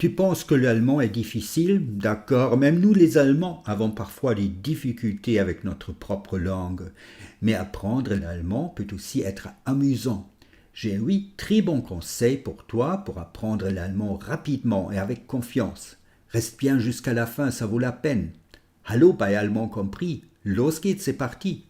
Tu penses que l'allemand est difficile? D'accord, même nous les Allemands avons parfois des difficultés avec notre propre langue. Mais apprendre l'allemand peut aussi être amusant. J'ai oui, très bon conseil pour toi pour apprendre l'allemand rapidement et avec confiance. Reste bien jusqu'à la fin, ça vaut la peine. Hallo bei Allemand compris. Los geht's, c'est parti.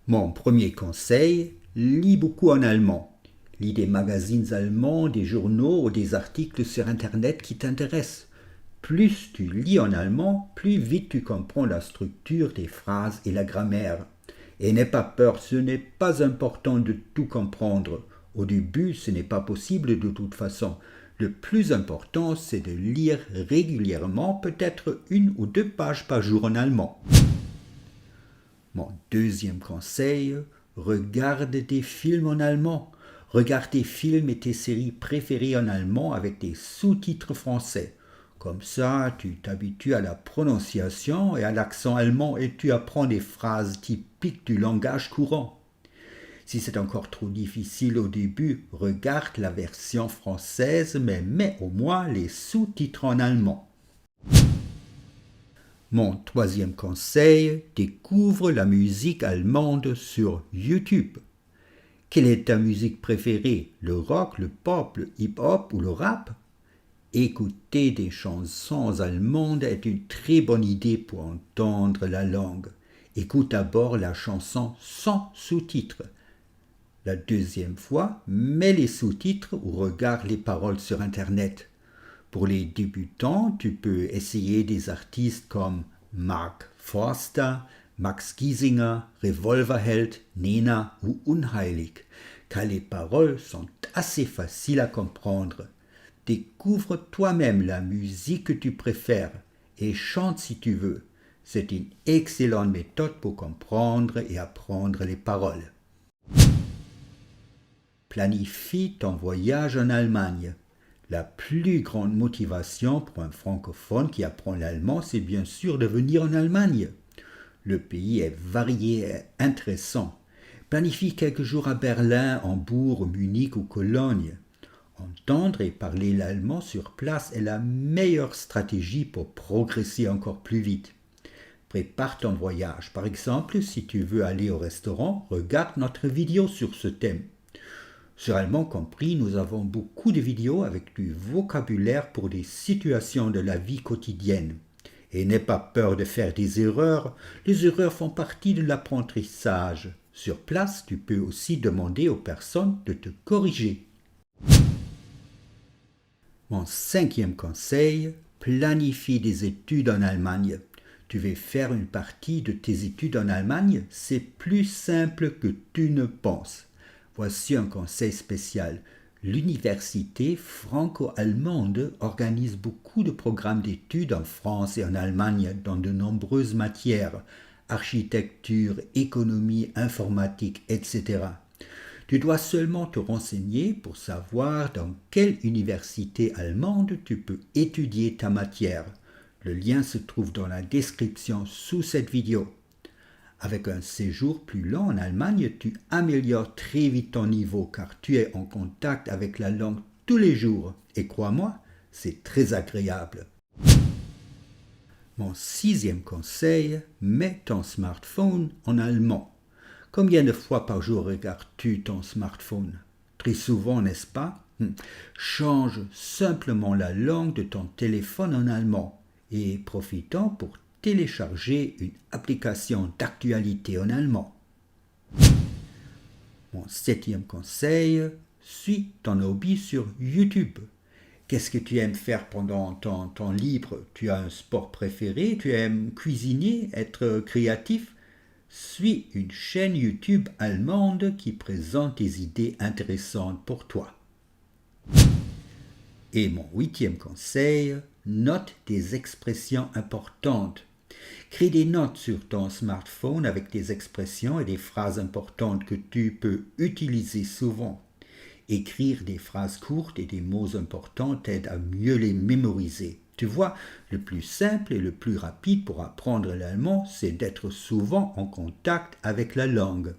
Mon premier conseil, lis beaucoup en allemand. Lis des magazines allemands, des journaux ou des articles sur Internet qui t'intéressent. Plus tu lis en allemand, plus vite tu comprends la structure des phrases et la grammaire. Et n'aie pas peur, ce n'est pas important de tout comprendre. Au début, ce n'est pas possible de toute façon. Le plus important, c'est de lire régulièrement, peut-être 1 ou 2 pages par jour en allemand. Mon deuxième conseil, regarde des films en allemand. Regarde tes films et tes séries préférées en allemand avec des sous-titres français. Comme ça, tu t'habitues à la prononciation et à l'accent allemand et tu apprends des phrases typiques du langage courant. Si c'est encore trop difficile au début, regarde la version française mais mets au moins les sous-titres en allemand. Mon troisième conseil, découvre la musique allemande sur YouTube. Quelle est ta musique préférée? Le rock, le pop, le hip-hop ou le rap? Écouter des chansons allemandes est une très bonne idée pour entendre la langue. Écoute d'abord la chanson sans sous-titres. La deuxième fois, mets les sous-titres ou regarde les paroles sur Internet. Pour les débutants, tu peux essayer des artistes comme Mark Forster, Max Giesinger, Revolverheld, Nena ou Unheilig, car les paroles sont assez faciles à comprendre. Découvre toi-même la musique que tu préfères et chante si tu veux. C'est une excellente méthode pour comprendre et apprendre les paroles. Planifie ton voyage en Allemagne. La plus grande motivation pour un francophone qui apprend l'allemand, c'est bien sûr de venir en Allemagne. Le pays est varié et intéressant. Planifie quelques jours à Berlin, Hambourg, Munich ou Cologne. Entendre et parler l'allemand sur place est la meilleure stratégie pour progresser encore plus vite. Prépare ton voyage. Par exemple, si tu veux aller au restaurant, regarde notre vidéo sur ce thème. Sur Allemand compris, nous avons beaucoup de vidéos avec du vocabulaire pour des situations de la vie quotidienne. Et n'aie pas peur de faire des erreurs. Les erreurs font partie de l'apprentissage. Sur place, tu peux aussi demander aux personnes de te corriger. Mon cinquième conseil, planifie des études en Allemagne. Tu veux faire une partie de tes études en Allemagne? C'est plus simple que tu ne penses. Voici un conseil spécial. L'université franco-allemande organise beaucoup de programmes d'études en France et en Allemagne dans de nombreuses matières, architecture, économie, informatique, etc. Tu dois seulement te renseigner pour savoir dans quelle université allemande tu peux étudier ta matière. Le lien se trouve dans la description sous cette vidéo. Avec un séjour plus long en Allemagne, tu améliores très vite ton niveau car tu es en contact avec la langue tous les jours. Et crois-moi, c'est très agréable. Mon sixième conseil, mets ton smartphone en allemand. Combien de fois par jour regardes-tu ton smartphone? Très souvent, n'est-ce pas? Change simplement la langue de ton téléphone en allemand et profite-en pour télécharger une application d'actualité en allemand. Mon septième conseil, suis ton hobby sur YouTube. Qu'est-ce que tu aimes faire pendant ton temps libre? Tu as un sport préféré? Tu aimes cuisiner, être créatif? Suis une chaîne YouTube allemande qui présente des idées intéressantes pour toi. Et mon huitième conseil, note des expressions importantes. Crée des notes sur ton smartphone avec des expressions et des phrases importantes que tu peux utiliser souvent. Écrire des phrases courtes et des mots importants t'aide à mieux les mémoriser. Tu vois, le plus simple et le plus rapide pour apprendre l'allemand, c'est d'être souvent en contact avec la langue.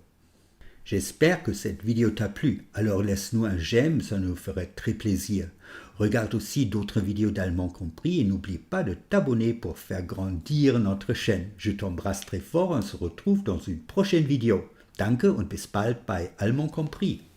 J'espère que cette vidéo t'a plu, alors laisse-nous un j'aime, ça nous ferait très plaisir. Regarde aussi d'autres vidéos d'Allemand compris et n'oublie pas de t'abonner pour faire grandir notre chaîne. Je t'embrasse très fort, on se retrouve dans une prochaine vidéo. Danke und bis bald bei Allemand compris.